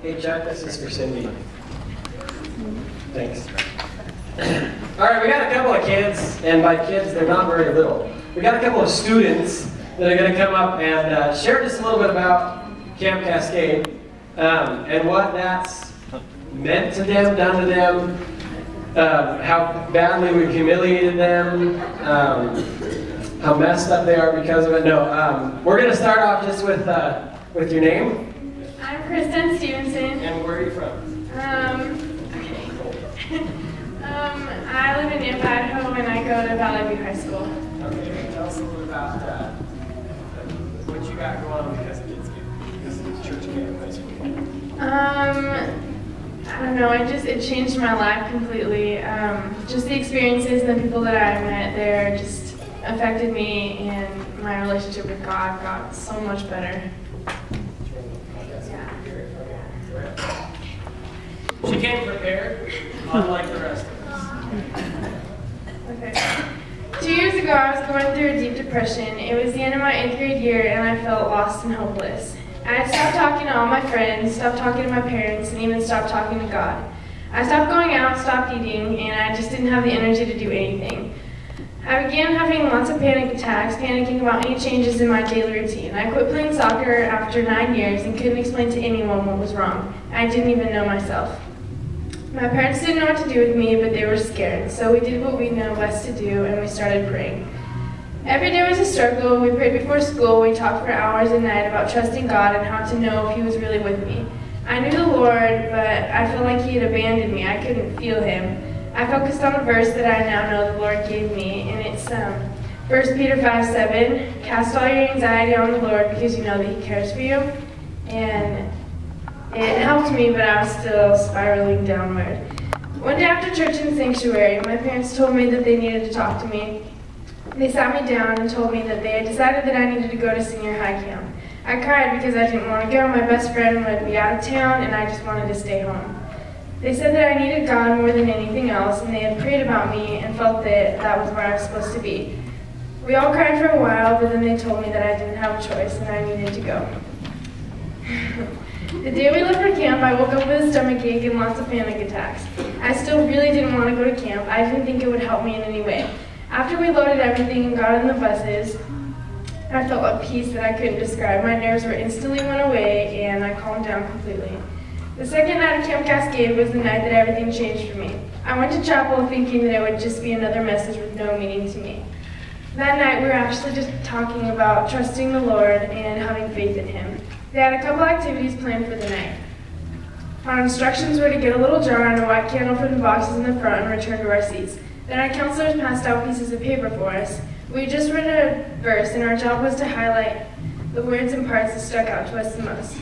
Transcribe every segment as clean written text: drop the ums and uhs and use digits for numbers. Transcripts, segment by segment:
Hey Chuck, this is for Cindy. Thanks. All right, we got a couple of kids, and by kids, they're not very little. We got a couple of students that are going to come up and share just a little bit about Camp Cascade and what that's meant to them, done to them, how badly we've humiliated them, how messed up they are because of it. No, we're going to start off just with your name. I'm Kristen Stevenson. And where are you from? Okay. I live in Idaho and I go to Valley View High School. Okay, tell us a little bit about what you got going on because of church camp high school. I don't know, it changed my life completely. Just the experiences and the people that I met there just affected me, and my relationship with God got so much better. She came prepared, unlike the rest of us. Okay. 2 years ago, I was going through a deep depression. It was the end of my 8th grade year, and I felt lost and hopeless. I had stopped talking to all my friends, stopped talking to my parents, and even stopped talking to God. I stopped going out, stopped eating, and I just didn't have the energy to do anything. I began having lots of panic attacks, panicking about any changes in my daily routine. I quit playing soccer after 9 years and couldn't explain to anyone what was wrong. I didn't even know myself. My parents didn't know what to do with me, but they were scared, so we did what we know best to do, and we started praying. Every day was a struggle. We prayed before school. We talked for hours a night about trusting God and how to know if He was really with me. I knew the Lord, but I felt like He had abandoned me. I couldn't feel Him. I focused on the verse that I now know the Lord gave me, and it's 1 Peter 5:7. Cast all your anxiety on the Lord because you know that He cares for you. And it helped me, but I was still spiraling downward. One day after church in the sanctuary, my parents told me that they needed to talk to me. They sat me down and told me that they had decided that I needed to go to senior high camp. I cried because I didn't want to go. My best friend would be out of town, and I just wanted to stay home. They said that I needed God more than anything else, and they had prayed about me and felt that that was where I was supposed to be. We all cried for a while, but then they told me that I didn't have a choice and I needed to go. The day we left for camp, I woke up with a stomach ache and lots of panic attacks. I still really didn't want to go to camp. I didn't think it would help me in any way. After we loaded everything and got on the buses, I felt a peace that I couldn't describe. My nerves were instantly went away, and I calmed down completely. The second night at Camp Cascade was the night that everything changed for me. I went to chapel thinking that it would just be another message with no meaning to me. That night, we were actually just talking about trusting the Lord and having faith in Him. They had a couple activities planned for the night. Our instructions were to get a little jar and a white candle from the boxes in the front and return to our seats. Then our counselors passed out pieces of paper for us. We just read a verse, and our job was to highlight the words and parts that stuck out to us the most.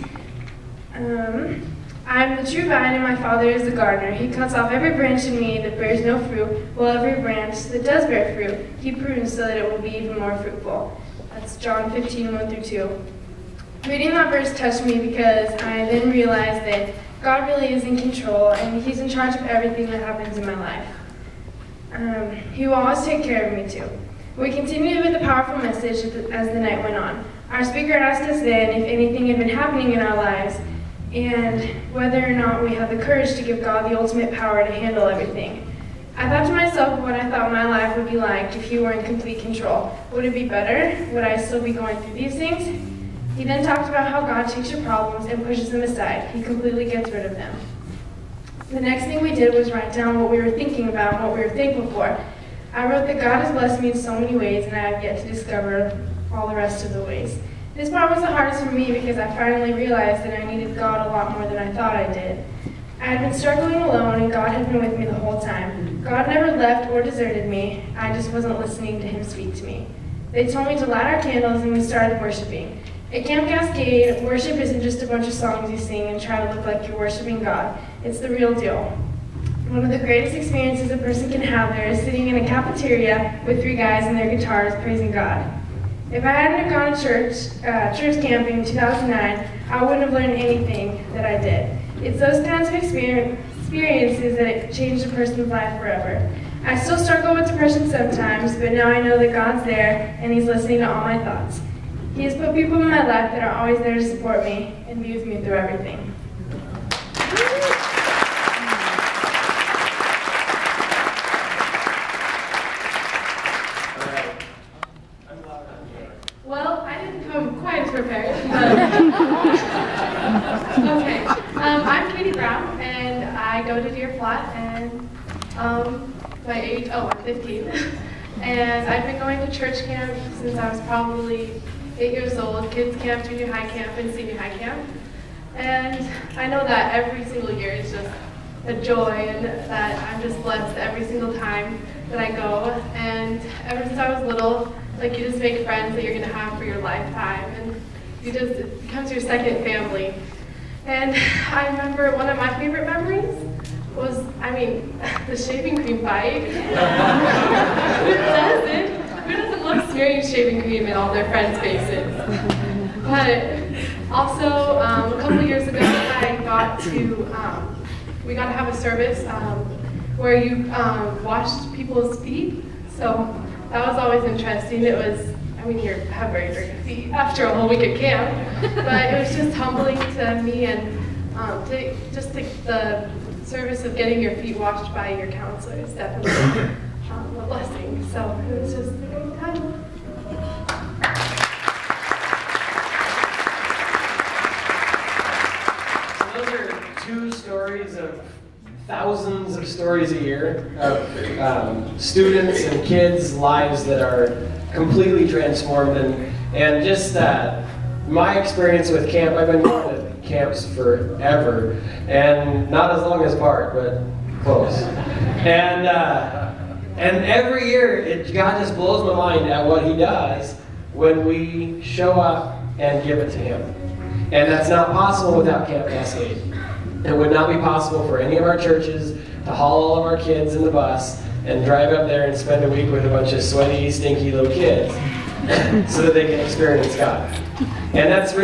I am the true vine, and my Father is the gardener. He cuts off every branch in me that bears no fruit, while every branch that does bear fruit, He prunes so that it will be even more fruitful. That's John 15:1-2. Reading that verse touched me because I then realized that God really is in control, and He's in charge of everything that happens in my life. He will always take care of me too. We continued with a powerful message as the night went on. Our speaker asked us then if anything had been happening in our lives and whether or not we had the courage to give God the ultimate power to handle everything. I thought to myself what I thought my life would be like if He were in complete control. Would it be better? Would I still be going through these things? He then talked about how God takes your problems and pushes them aside. He completely gets rid of them. The next thing we did was write down what we were thinking about and what we were thankful for. I wrote that God has blessed me in so many ways, and I have yet to discover all the rest of the ways. This part was the hardest for me because I finally realized that I needed God a lot more than I thought I did. I had been struggling alone, and God had been with me the whole time. God never left or deserted me. I just wasn't listening to Him speak to me. They told me to light our candles, and we started worshiping. At Camp Cascade, worship isn't just a bunch of songs you sing and try to look like you're worshiping God. It's the real deal. One of the greatest experiences a person can have there is sitting in a cafeteria with 3 guys and their guitars praising God. If I hadn't have gone to church camping in 2009, I wouldn't have learned anything that I did. It's those kinds of experiences that change a person's life forever. I still struggle with depression sometimes, but now I know that God's there and He's listening to all my thoughts. He has put people in my life that are always there to support me and be with me through everything. I go to Deer Flat, and my age, I'm 15. And I've been going to church camp since I was probably 8 years old, kids camp, junior high camp, and senior high camp. And I know that every single year is just a joy, and that I'm just blessed every single time that I go. And ever since I was little, like, you just make friends that you're gonna have for your lifetime, and it becomes your second family. And I remember one of my favorite memories was, the shaving cream fight. Who doesn't love smearing shaving cream in all their friends' faces? But also, a couple of years ago, we got to have a service where you washed people's feet. So that was always interesting. It was, you have very dirty feet after a whole week at camp, but it was just humbling to me, and the service of getting your feet washed by your counselor is definitely a blessing. So it was just a great time. So those are two stories of thousands of stories a year of students and kids' lives that are completely transformed, and just my experience with camp. I've been going to camps forever, and not as long as Bart, but close. And every year, God just blows my mind at what He does when we show up and give it to Him. And that's not possible without Camp Cascade. It would not be possible for any of our churches to haul all of our kids in the bus and drive up there and spend a week with a bunch of sweaty, stinky little kids so that they can experience God. And that's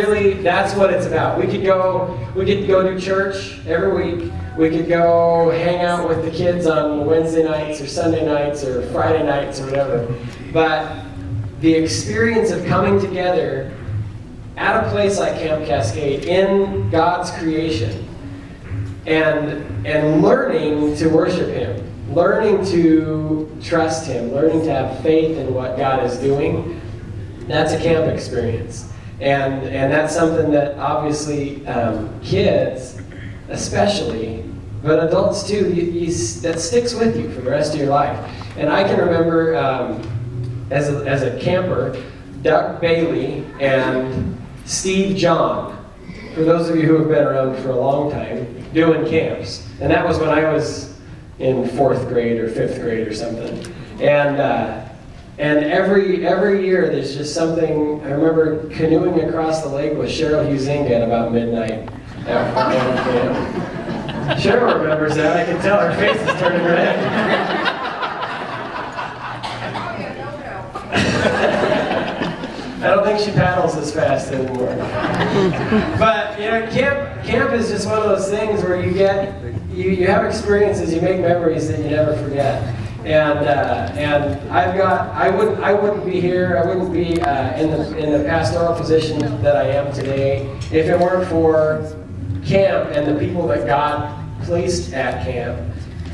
what it's about. We could go do church every week. We could go hang out with the kids on Wednesday nights or Sunday nights or Friday nights or whatever. But the experience of coming together at a place like Camp Cascade in God's creation and learning to worship Him, learning to trust Him, learning to have faith in what God is doing, that's a camp experience. And that's something that obviously kids especially, but adults too, that sticks with you for the rest of your life. And I can remember as a camper, Doug Bailey and Steve John, for those of you who have been around for a long time, doing camps. And that was when I was in 4th grade or 5th grade or something. And every year there's just something. I remember canoeing across the lake with Cheryl Huizinga at about midnight after camp. Cheryl remembers that. I can tell her face is turning red. I don't think she paddles as fast anymore. But camp is just one of those things where you have experiences, you make memories that you never forget. And I wouldn't be here. I wouldn't be in the pastoral position that I am today if it weren't for camp and the people that God placed at camp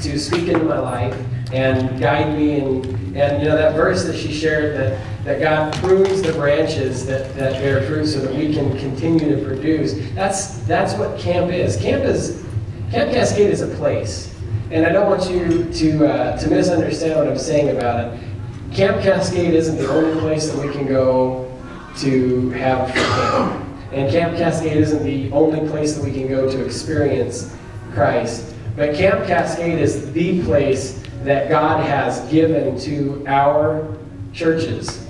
to speak into my life and guide me. And that verse that she shared, that God prunes the branches that bear fruit so that we can continue to produce. That's what camp is. Camp Cascade is a place. And I don't want you to misunderstand what I'm saying about it. Camp Cascade isn't the only place that we can go to have camp. And Camp Cascade isn't the only place that we can go to experience Christ. But Camp Cascade is the place that God has given to our churches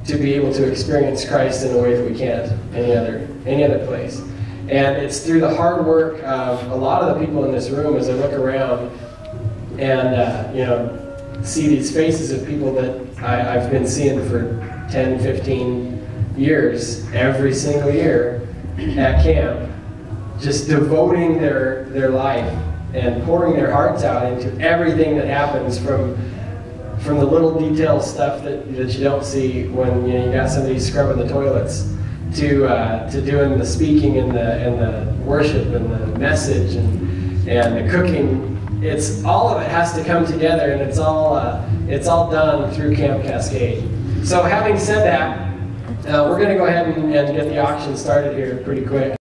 to be able to experience Christ in a way that we can't any other place. And it's through the hard work of a lot of the people in this room as I look around and see these faces of people that I've been seeing for 10, 15 years, every single year at camp, just devoting their life and pouring their hearts out into everything that happens from the little detailed stuff that you don't see when you got somebody scrubbing the toilets to doing the speaking and the worship and the message and the cooking. It's all of it has to come together, and it's all done through Camp Cascade. So having said that, we're going to go ahead and get the auction started here pretty quick.